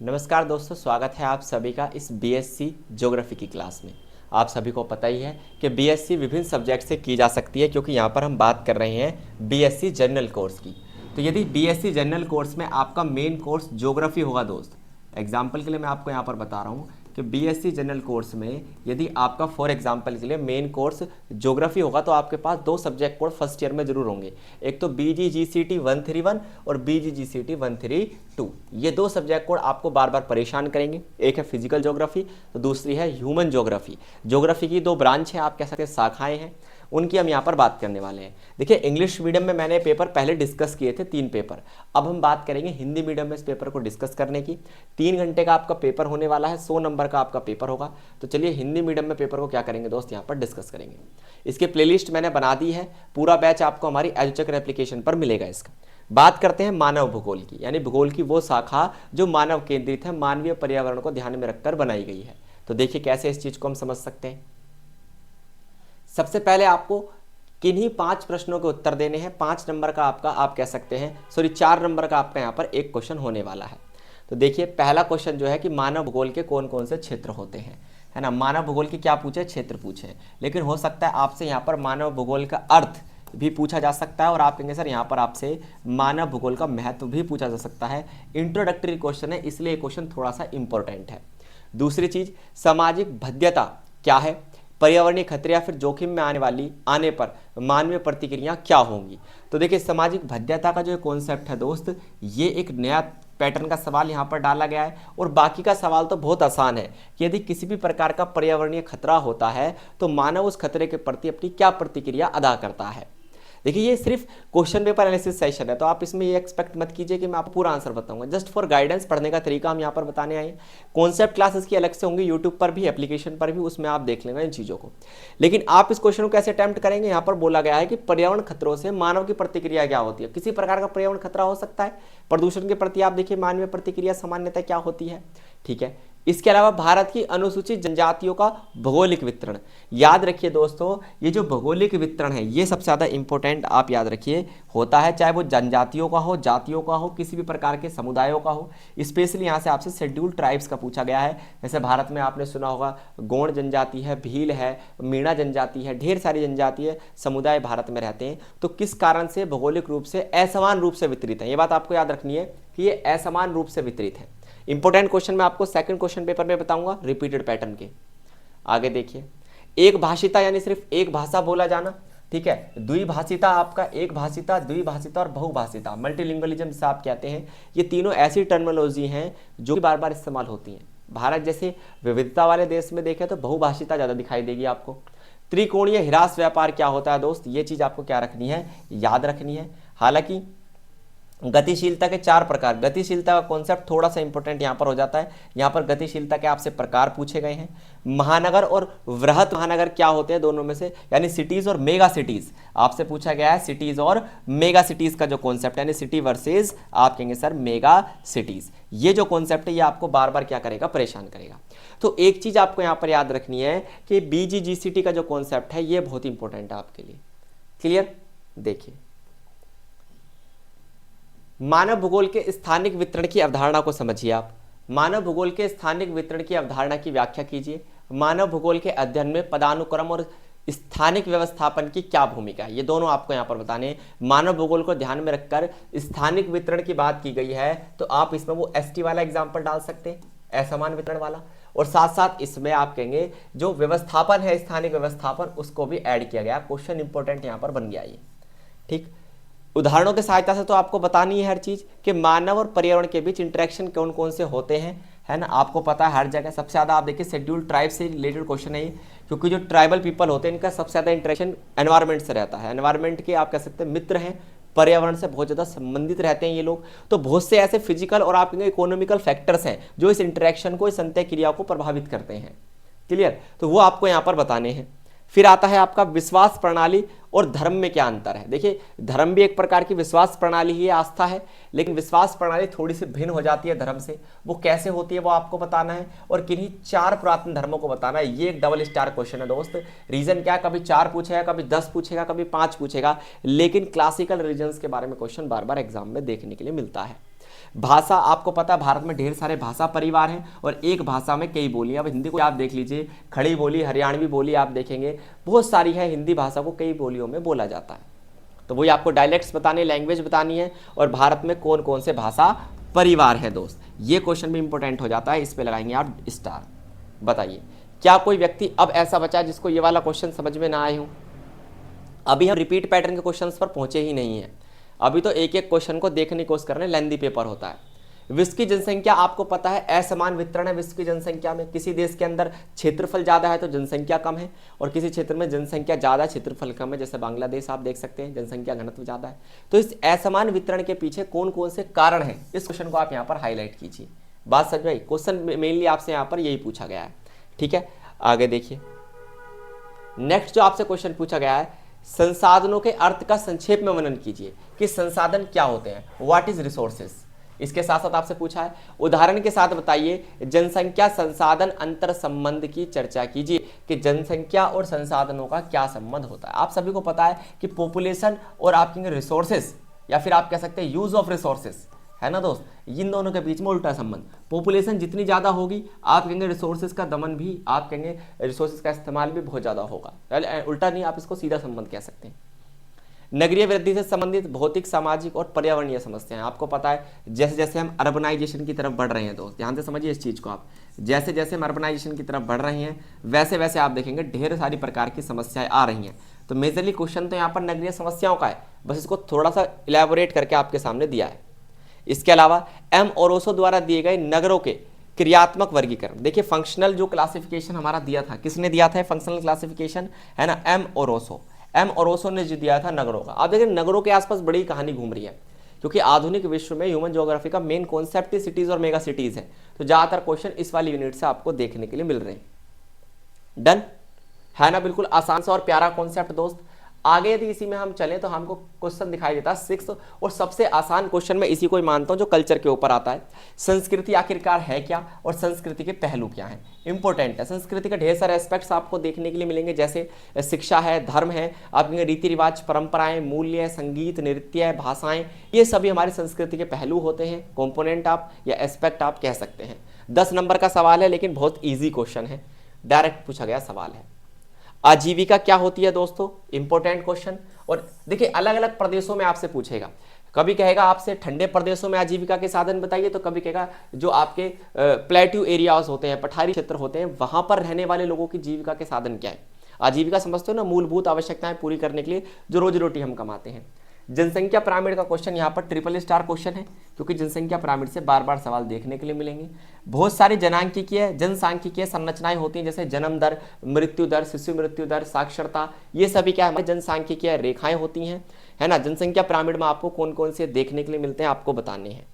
नमस्कार दोस्तों, स्वागत है आप सभी का इस बीएससी ज्योग्राफी की क्लास में। आप सभी को पता ही है कि बीएससी विभिन्न सब्जेक्ट से की जा सकती है, क्योंकि यहाँ पर हम बात कर रहे हैं बीएससी जनरल कोर्स की। तो यदि बीएससी जनरल कोर्स में आपका मेन कोर्स ज्योग्राफी होगा दोस्त, एग्जाम्पल के लिए मैं आपको यहाँ पर बता रहा हूँ कि बीएससी जनरल कोर्स में यदि आपका फॉर एग्जांपल के लिए मेन कोर्स ज्योग्राफी होगा तो आपके पास दो सब्जेक्ट कोड फर्स्ट ईयर में जरूर होंगे। एक तो BGGCT 131 और BGGCT 132। ये दो सब्जेक्ट कोड आपको बार बार परेशान करेंगे। एक है फिजिकल ज्योग्राफी तो दूसरी है ह्यूमन ज्योग्राफी। ज्योग्राफी की दो ब्रांच है, आप कह सकते हैं शाखाएं हैं, उनकी हम यहाँ पर बात करने वाले हैं। देखिए, इंग्लिश मीडियम में मैंने पेपर पहले डिस्कस किए थे 3 पेपर। अब हम बात करेंगे हिंदी मीडियम में इस पेपर को डिस्कस करने की। 3 घंटे का आपका पेपर होने वाला है, 100 नंबर का आपका पेपर होगा। तो चलिए हिंदी मीडियम में पेपर को क्या करेंगे दोस्त, यहाँ पर डिस्कस करेंगे। इसकी प्लेलिस्ट मैंने बना दी है, पूरा बैच आपको हमारी एजुचेकर एप्लीकेशन पर मिलेगा। इसका बात करते हैं मानव भूगोल की, यानी भूगोल की वो शाखा जो मानव केंद्रित है, मानवीय पर्यावरण को ध्यान में रखकर बनाई गई है। तो देखिए कैसे इस चीज को हम समझ सकते हैं। सबसे पहले आपको किन्हीं 5 प्रश्नों के उत्तर देने हैं। 5 नंबर का आपका, आप कह सकते हैं 4 नंबर का आपका यहाँ पर एक क्वेश्चन होने वाला है। तो देखिए पहला क्वेश्चन जो है कि मानव भूगोल के कौन कौन से क्षेत्र होते हैं, है ना। मानव भूगोल की क्या पूछे, क्षेत्र पूछे, लेकिन हो सकता है आपसे यहाँ पर मानव भूगोल का अर्थ भी पूछा जा सकता है और आप कहेंगे सर यहाँ पर आपसे मानव भूगोल का महत्व भी पूछा जा सकता है। इंट्रोडक्टरी क्वेश्चन है, इसलिए ये क्वेश्चन थोड़ा सा इंपॉर्टेंट है। दूसरी चीज, सामाजिक भद्यता क्या है, पर्यावरणीय खतरे या फिर जोखिम में आने पर मानवीय प्रतिक्रिया क्या होंगी। तो देखिए सामाजिक भद्यता का जो कॉन्सेप्ट है दोस्त, ये एक नया पैटर्न का सवाल यहाँ पर डाला गया है। और बाकी का सवाल तो बहुत आसान है कि यदि किसी भी प्रकार का पर्यावरणीय खतरा होता है तो मानव उस खतरे के प्रति अपनी क्या प्रतिक्रिया अदा करता है। देखिए ये सिर्फ क्वेश्चन पेपर एनालिसिस सेशन है, तो आप इसमें ये एक्सपेक्ट मत कीजिए कि मैं आपको पूरा आंसर बताऊंगा। जस्ट फॉर गाइडेंस पढ़ने का तरीका हम यहाँ पर बताने आए हैं। कॉन्सेप्ट क्लासेस की अलग से होंगी, यूट्यूब पर भी, एप्लीकेशन पर भी, उसमें आप देख लेना इन चीज़ों को। लेकिन आप इस क्वेश्चन को कैसे अटेम्प्ट करेंगे, यहाँ पर बोला गया है कि पर्यावरण खतरों से मानव की प्रतिक्रिया क्या होती है। किसी प्रकार का पर्यावरण खतरा हो सकता है, प्रदूषण के प्रति आप देखिए मानवीय प्रतिक्रिया सामान्यतः क्या होती है, ठीक है। इसके अलावा भारत की अनुसूचित जनजातियों का भौगोलिक वितरण, याद रखिए दोस्तों, ये जो भौगोलिक वितरण है ये सबसे ज़्यादा इंपॉर्टेंट आप याद रखिए होता है, चाहे वो जनजातियों का हो, जातियों का हो, किसी भी प्रकार के समुदायों का हो। स्पेशली यहाँ से आपसे शेड्यूल्ड ट्राइब्स का पूछा गया है। जैसे भारत में आपने सुना होगा गोंड जनजाति है, भील है, मीणा जनजाति है, ढेर सारी जनजातीय समुदाय भारत में रहते हैं। तो किस कारण से भौगोलिक रूप से असमान रूप से वितरित है, ये बात आपको याद रखनी है कि ये असमान रूप से वितरित है। इंपॉर्टेंट क्वेश्चन मैं आपको सेकंड क्वेश्चन पेपर में बताऊंगा रिपीटेड पैटर्न के। आगे देखिए, एक भाषिता यानी सिर्फ एक भाषा बोला जाना, ठीक है। द्विभाषिता आपका एक भाषिता, द्विभाषिता और बहुभाषिता, मल्टीलिंगुअलिज्म जिसे आप कहते हैं, ये तीनों ऐसी टर्मिनोलॉजी हैं जो बार बार इस्तेमाल होती हैं। भारत जैसे विविधता वाले देश में देखें तो बहुभाषिता ज़्यादा दिखाई देगी आपको। त्रिकोणीय हिरास व्यापार क्या होता है दोस्त, ये चीज़ आपको क्या रखनी है, याद रखनी है। हालांकि गतिशीलता के 4 प्रकार, गतिशीलता का कॉन्सेप्ट थोड़ा सा इंपॉर्टेंट यहाँ पर हो जाता है। यहाँ पर गतिशीलता के आपसे प्रकार पूछे गए हैं। महानगर और वृहत महानगर क्या होते हैं दोनों में से, यानी सिटीज और मेगा सिटीज आपसे पूछा गया है। सिटीज और मेगा सिटीज का जो कॉन्सेप्ट, यानी सिटी वर्सेज आप कहेंगे सर मेगा सिटीज, ये जो कॉन्सेप्ट है ये आपको बार बार क्या करेगा, परेशान करेगा। तो एक चीज आपको यहाँ पर याद रखनी है कि BGGCT का जो कॉन्सेप्ट है ये बहुत इंपॉर्टेंट है आपके लिए। क्लियर। देखिए मानव भूगोल के स्थानिक वितरण की अवधारणा को समझिए आप। मानव भूगोल के स्थानिक वितरण की अवधारणा की व्याख्या कीजिए। मानव भूगोल के अध्ययन में पदानुक्रम और स्थानिक व्यवस्थापन की क्या भूमिका है, ये दोनों आपको यहाँ पर बताने हैं। मानव भूगोल को ध्यान में रखकर स्थानिक वितरण की बात की गई है, तो आप इसमें वो ST वाला एग्जाम्पल डाल सकते हैं, असमान वितरण वाला, और साथ साथ इसमें आप कहेंगे जो व्यवस्थापन है, स्थानिक व्यवस्थापन, उसको भी ऐड किया गया। क्वेश्चन इंपॉर्टेंट यहाँ पर बन गया ये, ठीक। उदाहरणों की सहायता से तो आपको बतानी है हर चीज कि मानव और पर्यावरण के बीच इंटरेक्शन कौन कौन से होते हैं, है ना। आपको पता है हर जगह सबसे ज्यादा आप देखिए शेड्यूल्ड ट्राइब से रिलेटेड क्वेश्चन है ये, क्योंकि जो ट्राइबल पीपल होते हैं इनका सबसे ज्यादा इंटरेक्शन एनवायरनमेंट से रहता है। एनवायरनमेंट के आप कह सकते हैं मित्र हैं, पर्यावरण से बहुत ज़्यादा संबंधित रहते हैं ये लोग। तो बहुत से ऐसे फिजिकल और आप कहेंगे इकोनॉमिकल फैक्टर्स हैं जो इस इंटरेक्शन को, इस अंतः क्रिया को प्रभावित करते हैं। क्लियर, तो वो आपको यहाँ पर बताने हैं। फिर आता है आपका विश्वास प्रणाली और धर्म में क्या अंतर है। देखिए धर्म भी एक प्रकार की विश्वास प्रणाली ही है, आस्था है, लेकिन विश्वास प्रणाली थोड़ी सी भिन्न हो जाती है धर्म से। वो कैसे होती है वो आपको बताना है, और किन्हीं 4 पुरातन धर्मों को बताना है। ये एक डबल स्टार क्वेश्चन है दोस्त। रीजन क्या, कभी 4 पूछेगा, कभी 10 पूछेगा, कभी 5 पूछेगा, लेकिन क्लासिकल रिलीजन्स के बारे में क्वेश्चन बार बार एग्जाम में देखने के लिए मिलता है। भाषा, आपको पता है भारत में ढेर सारे भाषा परिवार हैं और एक भाषा में कई बोलियां। अब हिंदी को आप देख लीजिए, खड़ी बोली, हरियाणवी बोली आप देखेंगे बहुत सारी है। हिंदी भाषा को कई बोलियों में बोला जाता है। तो वही आपको डायलेक्ट्स बताने, लैंग्वेज बतानी है और भारत में कौन कौन से भाषा परिवार है दोस्त। ये क्वेश्चन भी इंपॉर्टेंट हो जाता है, इस पे लगाएंगे आप स्टार। बताइए क्या कोई व्यक्ति अब ऐसा बचा है जिसको ये वाला क्वेश्चन समझ में ना आए हो? अभी हम रिपीट पैटर्न के क्वेश्चंस पर पहुंचे ही नहीं है, अभी तो एक एक क्वेश्चन को देखने की कोशिश कर रहे हैं, लेंदी पेपर होता है। विश्व की जनसंख्या आपको पता है असमान वितरण है विश्व की जनसंख्या में। किसी देश के अंदर क्षेत्रफल ज़्यादा है तो जनसंख्या कम है, और किसी क्षेत्र में जनसंख्या ज़्यादा क्षेत्रफल कम है, जैसे बांग्लादेश आप देख सकते हैं जनसंख्या घनत्व ज़्यादा है। तो इस असमान वितरण के पीछे कौन कौन से कारण हैं, इस क्वेश्चन को आप यहाँ पर हाईलाइट कीजिए। बात समझ में? क्वेश्चन मेनली आपसे यहाँ पर यही पूछा गया है। ठीक है, आगे देखिए नेक्स्ट जो आपसे क्वेश्चन पूछा गया है, संसाधनों के अर्थ का संक्षेप में वर्णन कीजिए कि संसाधन क्या होते हैं, व्हाट इज रिसोर्सेज। इसके साथ साथ आपसे पूछा है उदाहरण के साथ बताइए जनसंख्या संसाधन अंतर संबंध की चर्चा कीजिए कि जनसंख्या और संसाधनों का क्या संबंध होता है। आप सभी को पता है कि पॉपुलेशन और आपके रिसोर्सेज, या फिर आप कह सकते हैं यूज ऑफ रिसोर्सेज, है ना दोस्त, इन दोनों के बीच में उल्टा संबंध। पॉपुलेशन जितनी ज़्यादा होगी आप कहेंगे रिसोर्सेज का दमन भी, आप कहेंगे रिसोर्सेज का इस्तेमाल भी बहुत ज़्यादा होगा। उल्टा नहीं, आप इसको सीधा संबंध कह सकते हैं। नगरीय वृद्धि से संबंधित भौतिक, सामाजिक और पर्यावरणीय समस्याएं। आपको पता है जैसे जैसे हम अर्बनाइजेशन की तरफ बढ़ रहे हैं दोस्त, ध्यान से समझिए इस चीज़ को आप, जैसे जैसे हम अर्बनाइजेशन की तरफ बढ़ रहे हैं वैसे वैसे आप देखेंगे ढेर सारी प्रकार की समस्याएं आ रही हैं। तो मेजरली क्वेश्चन तो यहाँ पर नगरीय समस्याओं का है, बस इसको थोड़ा सा इलेबोरेट करके आपके सामने दिया है। इसके अलावा एम ओरोसो द्वारा दिए गए नगरों के क्रियात्मक वर्गीकरण। देखिए फंक्शनल जो क्लासिफिकेशन हमारा दिया था, किसने दिया था फंक्शनल क्लासिफिकेशन, है ना, एम ओरोसो ने जो दिया था नगरों का। आप देखिए नगरों के आसपास बड़ी कहानी घूम रही है, क्योंकि आधुनिक विश्व में ह्यूमन ज्योग्राफी का मेन कॉन्सेप्ट ही सिटीज और मेगा सिटीज है। तो ज्यादातर क्वेश्चन इस वाली यूनिट से आपको देखने के लिए मिल रहे हैं। डन है ना, बिल्कुल आसान सा और प्यारा कॉन्सेप्ट दोस्त। आगे यदि इसी में हम चलें तो हमको क्वेश्चन दिखाई देता है 6 और सबसे आसान क्वेश्चन में इसी को ही मानता हूं जो कल्चर के ऊपर आता है। संस्कृति आखिरकार है क्या और संस्कृति के पहलू क्या हैं, इंपॉर्टेंट है। संस्कृति के ढेर सारे एस्पेक्ट्स आपको देखने के लिए मिलेंगे, जैसे शिक्षा है, धर्म है, आपके रीति रिवाज, परंपराएं, मूल्य, संगीत, नृत्य, भाषाएं, ये सभी हमारी संस्कृति के पहलू होते हैं, कॉम्पोनेंट आप या एस्पेक्ट आप कह सकते हैं। 10 नंबर का सवाल है लेकिन बहुत ईजी क्वेश्चन है, डायरेक्ट पूछा गया सवाल है। आजीविका क्या होती है दोस्तों, इंपॉर्टेंट क्वेश्चन। और देखिए अलग अलग प्रदेशों में आपसे पूछेगा, कभी कहेगा आपसे ठंडे प्रदेशों में आजीविका के साधन बताइए, तो कभी कहेगा जो आपके प्लेट्यू एरियाज होते हैं, पठारी क्षेत्र होते हैं, वहां पर रहने वाले लोगों की जीविका के साधन क्या है। आजीविका समझते हो ना, मूलभूत आवश्यकताएं पूरी करने के लिए जो रोजी रोटी हम कमाते हैं। जनसंख्या पिरामिड का क्वेश्चन यहाँ पर ट्रिपल स्टार क्वेश्चन है, क्योंकि जनसंख्या पिरामिड से बार बार सवाल देखने के लिए मिलेंगे। बहुत सारी जनसांख्यिकीय संरचनाएं होती हैं, जैसे जन्म दर, मृत्यु दर, शिशु मृत्यु दर, साक्षरता, ये सभी क्या है जनसांख्यिकीय रेखाएं होती हैं, है ना। जनसंख्या पिरामिड में आपको कौन कौन से देखने के लिए मिलते हैं आपको बताने हैं,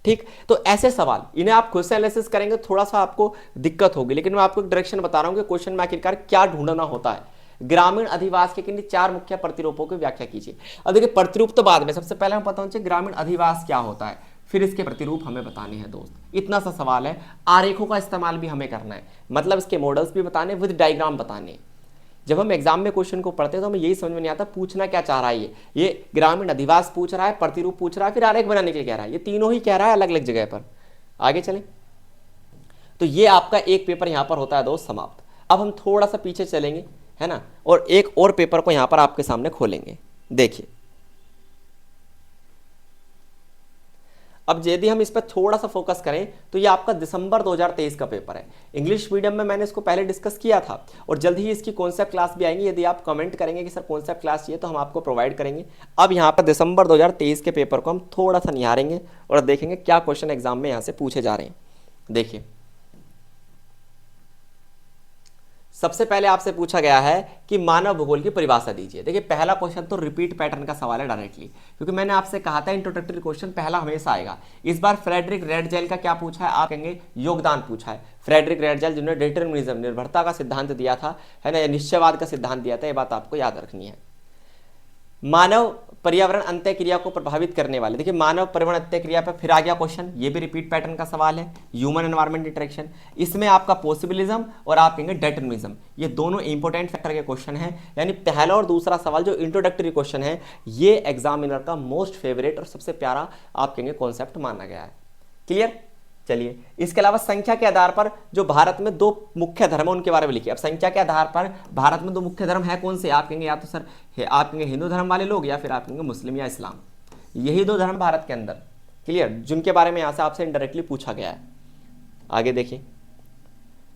ठीक। तो ऐसे सवाल इन्हें आप खुद से एनालिसिस करेंगे, थोड़ा सा आपको दिक्कत होगी, लेकिन मैं आपको एक डायरेक्शन बता रहा हूँ कि क्वेश्चन में आखिरकार क्या ढूंढना होता है। ग्रामीण अधिवास के किन्हीं 4 मुख्य प्रतिरूपों की व्याख्या कीजिए। अब देखिए प्रतिरूप तो बाद में, सबसे पहले हमें पता होना चाहिए ग्रामीण अधिवास क्या होता है, फिर इसके प्रतिरूप हमें बताने हैं दोस्त। इतना सा सवाल है। आरेखों का इस्तेमाल भी हमें करना है, मतलब इसके मॉडल्स भी बताने, विद डायग्राम बताने। जब हम एग्जाम में क्वेश्चन को पढ़ते हैं तो हमें यही समझ में नहीं आता पूछना क्या चाह रहा है। ये ग्रामीण अधिवास पूछ रहा है, प्रतिरूप पूछ रहा है, फिर आरेख बनाने के लिए कह रहा है, ये तीनों ही कह रहा है अलग अलग जगह पर। आगे चलें तो ये आपका एक पेपर यहां पर होता है दोस्त समाप्त। अब हम थोड़ा सा पीछे चलेंगे, है ना, और एक और पेपर को यहां पर आपके सामने खोलेंगे। देखिए अब यदि हम इस पर थोड़ा सा फोकस करें तो ये आपका दिसंबर 2023 का पेपर है। इंग्लिश मीडियम में मैंने इसको पहले डिस्कस किया था और जल्द ही इसकी कॉन्सेप्ट क्लास भी आएंगी। यदि आप कमेंट करेंगे कि सर कॉन्सेप्ट क्लास चाहिए तो हम आपको प्रोवाइड करेंगे। अब यहाँ पर दिसंबर 2023 के पेपर को हम थोड़ा सा निहारेंगे और देखेंगे क्या क्वेश्चन एग्जाम में यहाँ से पूछे जा रहे हैं। देखिए सबसे पहले आपसे पूछा गया है कि मानव भूगोल की परिभाषा दीजिए। देखिए पहला क्वेश्चन तो रिपीट पैटर्न का सवाल है डायरेक्टली, क्योंकि मैंने आपसे कहा था इंट्रोडक्टरी क्वेश्चन पहला हमेशा आएगा। इस बार फ्रेडरिक रेडजेल का क्या पूछा है, आप कहेंगे योगदान पूछा है। फ्रेडरिक रेडजेल जिन्होंने डिटरमिनिज्म, निर्भरता का सिद्धांत दिया था, है ना, निश्चयवाद का सिद्धांत दिया था, ये बात आपको याद रखनी है। मानव पर्यावरण अंतःक्रिया को प्रभावित करने वाले, देखिए मानव पर्यावरण अंतःक्रिया पर फिर आ गया क्वेश्चन, ये भी रिपीट पैटर्न का सवाल है, ह्यूमन एनवायरमेंट इंटरेक्शन। इसमें आपका पॉसिबिलिज्म और आप कहेंगे डेटर्मिनिज्म, ये दोनों इंपॉर्टेंट फैक्टर के क्वेश्चन हैं। यानी पहला और दूसरा सवाल जो इंट्रोडक्टरी क्वेश्चन है, ये एग्जामिनर का मोस्ट फेवरेट और सबसे प्यारा आप कहेंगे कॉन्सेप्ट माना गया है। क्लियर? चलिए, इसके अलावा संख्या के आधार पर जो भारत में दो मुख्य धर्म है उनके बारे में लिखिए। अब संख्या के आधार पर भारत में दो मुख्य धर्म है कौन से? आप कहेंगे या तो सर आप कहेंगे हिंदू धर्म वाले लोग, या फिर आप कहेंगे मुस्लिम या इस्लाम। यही दो धर्म भारत के अंदर, क्लियर, जिनके बारे में यहां से आपसे इनडायरेक्टली पूछा गया है। आगे देखिए,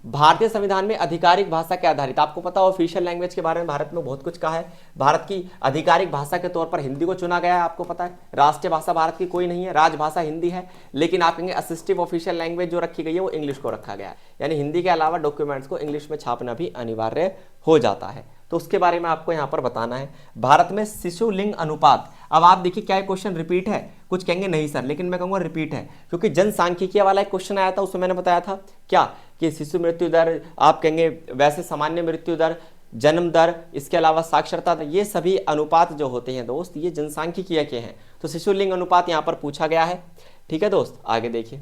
भारतीय संविधान में आधिकारिक भाषा के आधारित, आपको पता है ऑफिशियल लैंग्वेज के बारे में भारत में बहुत कुछ कहा है। भारत की आधिकारिक भाषा के तौर पर हिंदी को चुना गया है, आपको पता है। राष्ट्रीय भाषा भारत की कोई नहीं है, राजभाषा हिंदी है, लेकिन आप कहेंगे असिस्टिव ऑफिशियल लैंग्वेज जो रखी गई है वो इंग्लिश को रखा गया है। यानी हिंदी के अलावा डॉक्यूमेंट्स को इंग्लिश में छापना भी अनिवार्य हो जाता है, तो उसके बारे में आपको यहाँ पर बताना है। भारत में शिशु लिंग अनुपात, अब आप देखिए क्या क्वेश्चन रिपीट है? कुछ कहेंगे नहीं सर, लेकिन मैं कहूँगा रिपीट है, क्योंकि जनसांख्यिकीय वाला एक क्वेश्चन आया था, उसमें मैंने बताया था क्या कि शिशु मृत्यु दर, आप कहेंगे वैसे सामान्य मृत्यु दर, जन्म दर, इसके अलावा साक्षरता दर, ये सभी अनुपात जो होते हैं दोस्त, ये जनसांख्यिकीय के हैं। तो शिशु लिंग अनुपात यहाँ पर पूछा गया है। ठीक है दोस्त, आगे देखिए।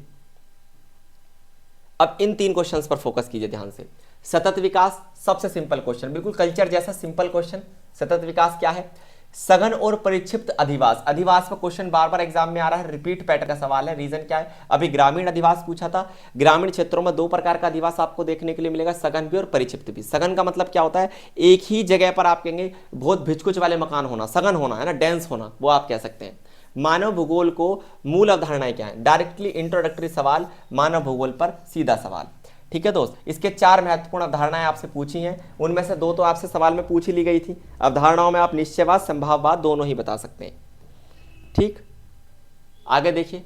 अब इन 3 क्वेश्चंस पर फोकस कीजिए ध्यान से। सतत विकास, सबसे सिंपल क्वेश्चन, बिल्कुल कल्चर जैसा सिंपल क्वेश्चन। सतत विकास क्या है? सघन और परिक्षिप्त अधिवास, अधिवास का क्वेश्चन बार बार एग्जाम में आ रहा है, रिपीट पैटर्न का सवाल है। रीजन क्या है? अभी ग्रामीण अधिवास पूछा था, ग्रामीण क्षेत्रों में 2 प्रकार का अधिवास आपको देखने के लिए मिलेगा, सघन भी और परिक्षिप्त भी। सघन का मतलब क्या होता है? एक ही जगह पर आप कहेंगे बहुत भिचकुच वाले मकान होना, सघन होना है ना, डेंस होना, वो आप कह सकते हैं। मानव भूगोल को मूल अवधारणाएं क्या है? डायरेक्टली इंट्रोडक्टरी सवाल, मानव भूगोल पर सीधा सवाल। ठीक है दोस्त, इसके 4 महत्वपूर्ण अवधारणाएं आपसे पूछी हैं, उनमें से 2 तो आपसे सवाल में पूछ ही ली गई थी। अवधारणाओं में आप निश्चयवाद, संभाववाद दोनों ही बता सकते हैं। ठीक, आगे देखिए।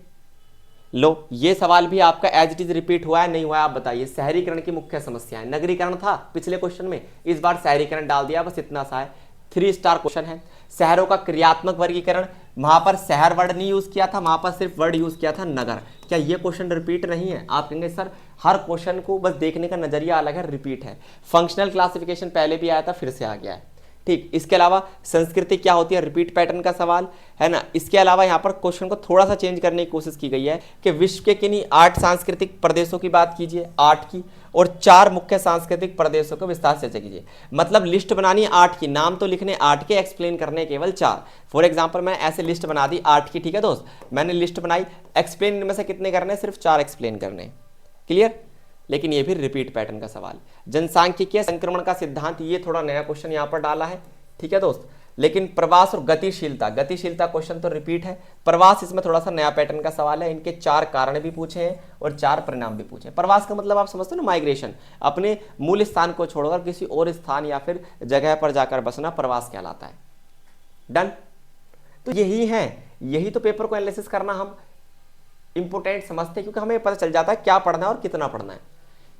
लो, ये सवाल भी आपका एज इट इज रिपीट हुआ है नहीं हुआ है, आप बताइए। शहरीकरण की मुख्य समस्याएं, नगरीकरण था पिछले क्वेश्चन में, इस बार शहरीकरण डाल दिया, बस इतना सा है। 3 स्टार क्वेश्चन है। शहरों का क्रियात्मक वर्गीकरण, वहां पर शहर वर्ड नहीं यूज किया था, वहां पर सिर्फ वर्ड यूज किया था नगर। क्या ये क्वेश्चन रिपीट नहीं है? आप कहेंगे सर हर क्वेश्चन को बस देखने का नजरिया अलग है, रिपीट है। फंक्शनल क्लासिफिकेशन पहले भी आया था, फिर से आ गया है। ठीक, इसके अलावा संस्कृति क्या होती है, रिपीट पैटर्न का सवाल है ना। इसके अलावा यहाँ पर क्वेश्चन को थोड़ा सा चेंज करने की कोशिश की गई है कि विश्व के किन्हीं 8 सांस्कृतिक प्रदेशों की बात कीजिए, 8 की, और 4 मुख्य सांस्कृतिक प्रदेशों को विस्तार से चर्चा कीजिए। मतलब लिस्ट बनानी है 8 की, नाम तो लिखने 8 के, एक्सप्लेन करने केवल 4। फॉर एग्जाम्पल मैं ऐसे लिस्ट बना दी 8 की, ठीक है दोस्त, मैंने लिस्ट बनाई, एक्सप्लेन इनमें से कितने करने? सिर्फ 4 एक्सप्लेन करने। क्लियर? लेकिन ये भी रिपीट पैटर्न का सवाल। जनसांख्यिकीय संक्रमण का सिद्धांत, ये थोड़ा नया क्वेश्चन यहाँ पर डाला है, ठीक है दोस्त। लेकिन प्रवास और गतिशीलता, गतिशीलता क्वेश्चन तो रिपीट है, प्रवास इसमें थोड़ा सा नया पैटर्न का सवाल है। इनके 4 कारण भी पूछे हैं और 4 परिणाम भी पूछे हैं। प्रवास का मतलब आप समझते हो ना, माइग्रेशन, अपने मूल स्थान को छोड़कर किसी और स्थान या फिर जगह पर जाकर बसना प्रवास कहलाता है। डन? तो यही है, यही तो पेपर को एनालिसिस करना हम इंपोर्टेंट समझते हैं, क्योंकि हमें पता चल जाता है क्या पढ़ना है और कितना पढ़ना है।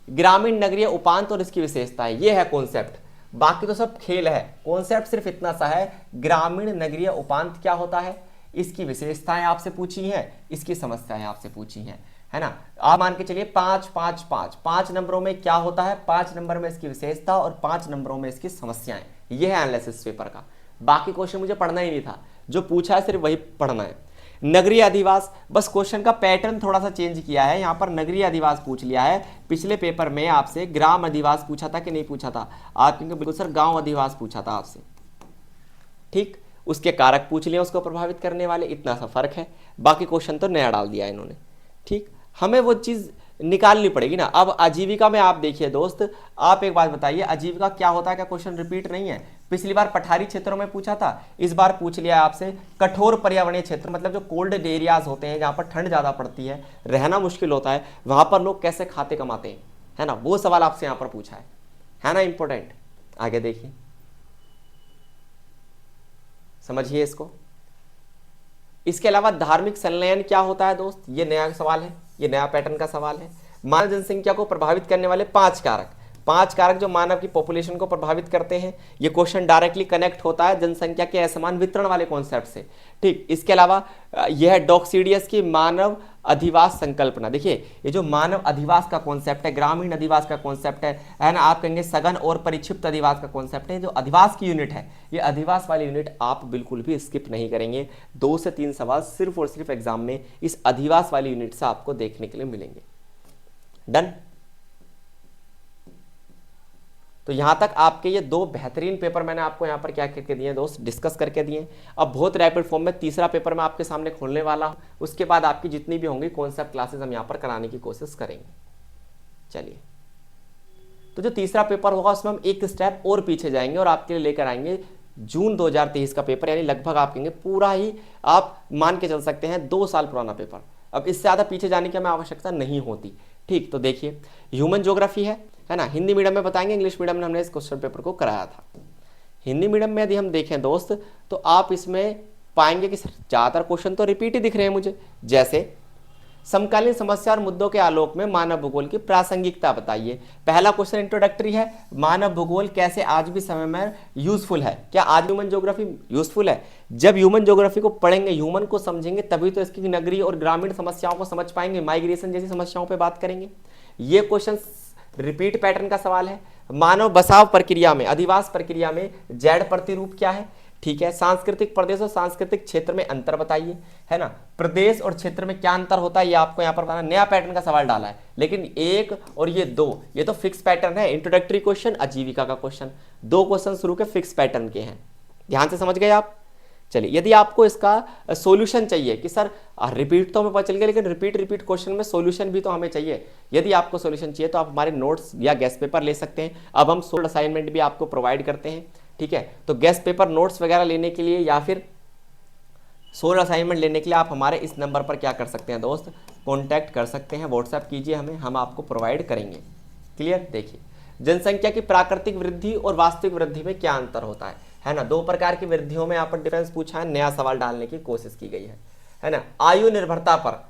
ग्रामीण नगरीय उपांत और इसकी विशेषताएं, ये है कॉन्सेप्ट, बाकी तो सब खेल है। कॉन्सेप्ट सिर्फ इतना सा है, ग्रामीण नगरीय उपांत क्या होता है, इसकी विशेषताएं आपसे पूछी हैं, इसकी समस्याएं आपसे पूछी हैं, है ना। आप मान के चलिए 5 5 5 5 नंबरों में क्या होता है, 5 नंबर में इसकी विशेषता और 5 नंबरों में इसकी समस्याएं। यह है एनालिसिस पेपर का। बाकी क्वेश्चन मुझे पढ़ना ही नहीं था, जो पूछा है सिर्फ वही पढ़ना है। नगरीय अधिवास, बस क्वेश्चन का पैटर्न थोड़ा सा चेंज किया है, यहाँ पर नगरीय अधिवास पूछ लिया है। पिछले पेपर में आपसे ग्राम अधिवास पूछा था कि नहीं पूछा था? आप कहेंगे बिल्कुल सर गांव अधिवास पूछा था आपसे। ठीक, उसके कारक पूछ लिए उसको प्रभावित करने वाले, इतना सा फर्क है। बाकी क्वेश्चन तो नया डाल दिया इन्होंने। ठीक, हमें वो चीज निकालनी पड़ेगी ना। अब आजीविका में आप देखिए दोस्त, आप एक बात बताइए, आजीविका क्या होता है? क्या क्वेश्चन रिपीट नहीं है? पिछली बार पठारी क्षेत्रों में पूछा था, इस बार पूछ लिया आपसे कठोर पर्यावरणीय क्षेत्र, मतलब जो कोल्ड एरियाज होते हैं, जहां पर ठंड ज्यादा पड़ती है, रहना मुश्किल होता है, वहां पर लोग कैसे खाते कमाते हैं, है ना, वो सवाल आपसे यहां पर पूछा है ना, इंपॉर्टेंट। आगे देखिए, समझिए इसको। इसके अलावा धार्मिक संलयन क्या होता है दोस्त? ये नया सवाल है, ये नया पैटर्न का सवाल है। मानव जनसंख्या को प्रभावित करने वाले 5 कारक, 5 कारक जो मानव की पॉपुलेशन को प्रभावित करते हैं, ये क्वेश्चन डायरेक्टली कनेक्ट होता है जनसंख्या के असमान वितरण वाले कॉन्सेप्ट से। ठीक, इसके अलावा यह डॉक्सीडियस की मानव अधिवास संकल्पना। देखिए ये जो मानव अधिवास का कॉन्सेप्ट है, ग्रामीण अधिवास का कॉन्सेप्ट है ना, आप कहेंगे सघन और परिक्षिप्त अधिवास का कॉन्सेप्ट है, जो अधिवास की यूनिट है, ये अधिवास वाली यूनिट आप बिल्कुल भी स्किप नहीं करेंगे। 2 से 3 सवाल सिर्फ और सिर्फ एग्जाम में इस अधिवास वाली यूनिट से आपको देखने के लिए मिलेंगे। डन। तो यहां तक आपके ये 2 बेहतरीन पेपर मैंने आपको यहां पर क्या करके दिए दोस्त, डिस्कस करके दिए। अब बहुत रैपिड फॉर्म में तीसरा पेपर मैं आपके सामने खोलने वाला हूं, उसके बाद आपकी जितनी भी होंगी कॉन्सेप्ट क्लासेस हम यहां पर कराने की कोशिश करेंगे। चलिए, तो जो तीसरा पेपर होगा उसमें हम एक स्टेप और पीछे जाएंगे और आपके लिए लेकर आएंगे जून 2023 का पेपर, यानी लगभग आप कहेंगे पूरा ही आप मान के चल सकते हैं 2 साल पुराना पेपर। अब इससे ज़्यादा पीछे जाने की हमें आवश्यकता नहीं होती। ठीक, तो देखिए ह्यूमन ज्योग्राफी है ना, हिंदी मीडियम में बताएंगे, इंग्लिश मीडियम में हमने इस क्वेश्चन पेपर को कराया था। हिंदी मीडियम में यदि हम देखें दोस्त तो आप इसमें पाएंगे कि ज़्यादातर क्वेश्चन तो रिपीट ही दिख रहे हैं मुझे, जैसे समकालीन समस्या और मुद्दों के आलोक में मानव भूगोल की प्रासंगिकता बताइए। पहला क्वेश्चन इंट्रोडक्टरी है, मानव भूगोल कैसे आज भी समय में यूजफुल है। क्या आज ह्यूमन ज्योग्राफी यूजफुल है? जब ह्यूमन ज्योग्राफी को पढ़ेंगे, ह्यूमन को समझेंगे, तभी तो इसकी नगरीय और ग्रामीण समस्याओं को समझ पाएंगे, माइग्रेशन जैसी समस्याओं पर बात करेंगे। ये क्वेश्चन रिपीट पैटर्न का सवाल है। मानव बसाव प्रक्रिया में, अधिवास प्रक्रिया में जैड प्रतिरूप क्या है? ठीक है। सांस्कृतिक प्रदेश और सांस्कृतिक क्षेत्र में अंतर बताइए, है ना। प्रदेश और क्षेत्र में क्या अंतर होता है ये आपको यहाँ पर बताना। नया पैटर्न का सवाल डाला है, लेकिन 1 और ये 2 ये तो फिक्स पैटर्न है। इंट्रोडक्टरी क्वेश्चन, आजीविका का क्वेश्चन, 2 क्वेश्चन शुरू के फिक्स पैटर्न के हैं। ध्यान से समझ गए आप। चलिए, यदि आपको इसका सॉल्यूशन चाहिए कि सर रिपीट तो हमें पता चल गया, लेकिन रिपीट क्वेश्चन में सॉल्यूशन भी तो हमें चाहिए। यदि आपको सॉल्यूशन चाहिए तो आप हमारे नोट्स या गेस्ट पेपर ले सकते हैं। अब हम सोल्ड असाइनमेंट भी आपको प्रोवाइड करते हैं, ठीक है। तो गेस्ट पेपर नोट्स वगैरह लेने के लिए या फिर सोल्ड असाइनमेंट लेने के लिए आप हमारे इस नंबर पर क्या कर सकते हैं दोस्त, कॉन्टैक्ट कर सकते हैं, व्हाट्सएप कीजिए हमें, हम आपको प्रोवाइड करेंगे। क्लियर। देखिए, जनसंख्या की प्राकृतिक वृद्धि और वास्तविक वृद्धि में क्या अंतर होता है ना। 2 प्रकार की वृद्धियों में यहाँ पर डिफरेंस पूछा है, नया सवाल डालने की कोशिश की गई है ना। आयु निर्भरता पर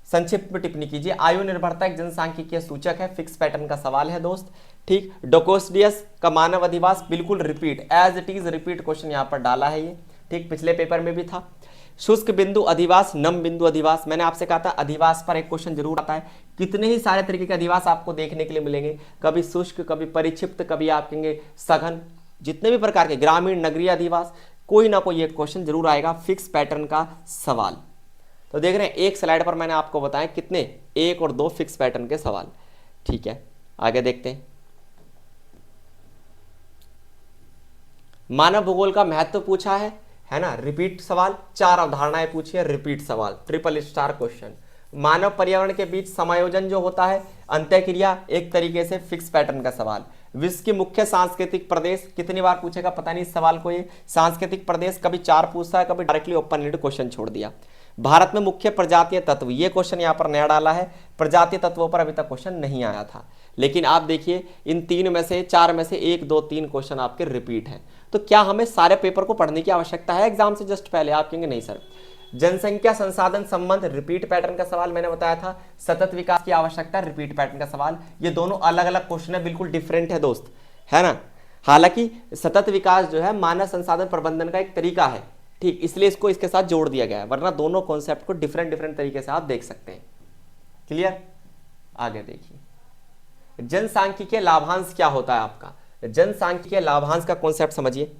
संक्षिप्त में टिप्पणी कीजिए। आयु निर्भरता एक जनसांख्यिकीय सूचक है, फिक्स पैटर्न का सवाल है दोस्त। ठीक, डोकोस्डियस का मानव अधिवास बिल्कुल repeat, as it is repeat question यहाँ पर डाला है ये। ठीक, पिछले पेपर में भी था। शुष्क बिंदु अधिवास, नम बिंदु अधिवास, मैंने आपसे कहा था अधिवास पर एक क्वेश्चन जरूर आता है। कितने ही सारे तरीके के अधिवास आपको देखने के लिए मिलेंगे, कभी शुष्क, कभी परिक्षिप्त, कभी आप कहेंगे सघन, जितने भी प्रकार के ग्रामीण नगरीय अधिवास, कोई ना कोई एक क्वेश्चन जरूर आएगा फिक्स पैटर्न का सवाल। तो देख रहे हैं एक स्लाइड पर मैंने आपको बताया कितने, 1 और 2 फिक्स पैटर्न के सवाल। ठीक है, आगे देखते हैं। मानव भूगोल का महत्व पूछा है ना, रिपीट सवाल। 4 अवधारणाएं पूछी है, रिपीट सवाल, ट्रिपल स्टार क्वेश्चन। मानव पर्यावरण के बीच समायोजन जो होता है, अंत्यक्रिया, एक तरीके से फिक्स पैटर्न का सवाल। विश्व की मुख्य सांस्कृतिक प्रदेश, कितनी बार पूछेगा पता नहीं इस सवाल को ये। सांस्कृतिक प्रदेश कभी 4 पूछता है, कभी डायरेक्टली ओपन एंडेड क्वेश्चन छोड़ दिया। भारत में मुख्य प्रजातीय तत्व, ये क्वेश्चन यहाँ पर नया डाला है। प्रजातीय तत्वों पर अभी तक क्वेश्चन नहीं आया था, लेकिन आप देखिए इन 3 में से 4 में से 1, 2, 3 क्वेश्चन आपके रिपीट हैं। तो क्या हमें सारे पेपर को पढ़ने की आवश्यकता है एग्जाम से जस्ट पहले? आप कहेंगे नहीं सर। जनसंख्या संसाधन संबंध, रिपीट पैटर्न का सवाल मैंने बताया था। सतत विकास की आवश्यकता, रिपीट पैटर्न का सवाल। ये दोनों अलग अलग क्वेश्चन है, बिल्कुल डिफरेंट है दोस्त, है ना। हालांकि सतत विकास जो है मानव संसाधन प्रबंधन का एक तरीका है, ठीक, इसलिए इसको इसके साथ जोड़ दिया गया है, वरना दोनों कॉन्सेप्ट को डिफरेंट तरीके से आप देख सकते हैं। क्लियर। आगे देखिए, जनसांख्यिकीय लाभांश क्या होता है आपका। जनसांख्यिकीय लाभांश का कॉन्सेप्ट समझिए।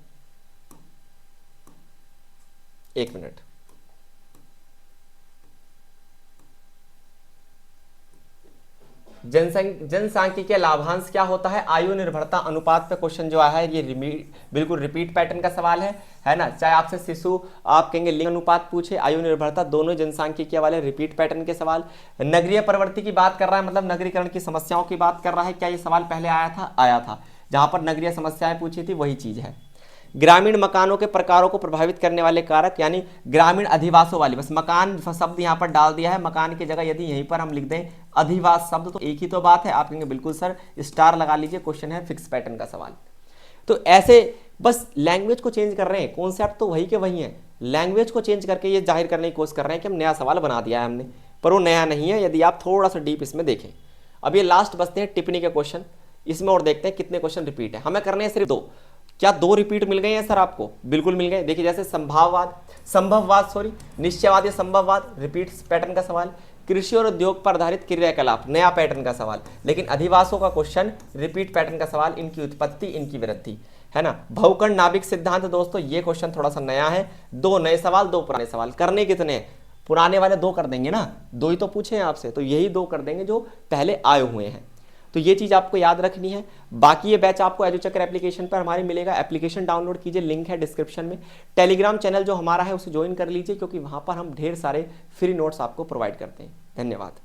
1 मिनट। जनसांख्यिकीय लाभांश क्या होता है, आयु निर्भरता अनुपात पे क्वेश्चन जो आया है ये बिल्कुल रिपीट पैटर्न का सवाल है ना। चाहे आपसे शिशु, आप कहेंगे लिंग अनुपात पूछे, आयु निर्भरता, दोनों जनसांख्यिकीय वाले रिपीट पैटर्न के सवाल। नगरीय प्रवृत्ति की बात कर रहा है, मतलब नगरीकरण की समस्याओं की बात कर रहा है। क्या ये सवाल पहले आया था जहां पर नगरीय समस्याएं पूछी थी, वही चीज है। ग्रामीण मकानों के प्रकारों को प्रभावित करने वाले कारक, यानी ग्रामीण अधिवासों वाली, बस मकान शब्द यहाँ पर डाल दिया है, मकान की जगह यदि यहीं पर हम लिख दें अधिवास शब्द तो एक ही तो बात है। आप कहेंगे बिल्कुल सर, स्टार लगा लीजिए, क्वेश्चन है फिक्स पैटर्न का सवाल। तो ऐसे बस लैंग्वेज को चेंज कर रहे हैं, कॉन्सेप्ट तो वही के वही है, लैंग्वेज को चेंज करके ये जाहिर करने की कोशिश कर रहे हैं कि हम नया सवाल बना दिया है हमने, पर वो नया नहीं है। यदि आप थोड़ा सा डीप इसमें देखें। अब ये लास्ट बचते हैं टिप्पणी के क्वेश्चन। इसमें और देखते हैं कितने क्वेश्चन रिपीट है। हमें करने हैं सिर्फ 2। क्या 2 रिपीट मिल गए हैं सर आपको? बिल्कुल मिल गए। देखिए जैसे संभववाद, निश्चयवाद या संभववाद, रिपीट पैटर्न का सवाल। कृषि और उद्योग पर आधारित क्रियाकलाप, नया पैटर्न का सवाल, लेकिन अधिवासों का क्वेश्चन, रिपीट पैटर्न का सवाल, इनकी उत्पत्ति, इनकी वृद्धि, है ना। भूखंड नाभिक सिद्धांत दोस्तों, ये क्वेश्चन थोड़ा सा नया है। 2 नए सवाल, 2 पुराने सवाल। करने कितने हैं? पुराने वाले 2 कर देंगे ना, 2 ही तो पूछे हैं आपसे, तो यही 2 कर देंगे जो पहले आए हुए हैं। तो ये चीज़ आपको याद रखनी है। बाकी ये बैच आपको एजुचक्र एप्लीकेशन पर हमारे मिलेगा। एप्लीकेशन डाउनलोड कीजिए, लिंक है डिस्क्रिप्शन में। टेलीग्राम चैनल जो हमारा है उसे ज्वाइन कर लीजिए, क्योंकि वहाँ पर हम ढेर सारे फ्री नोट्स आपको प्रोवाइड करते हैं। धन्यवाद।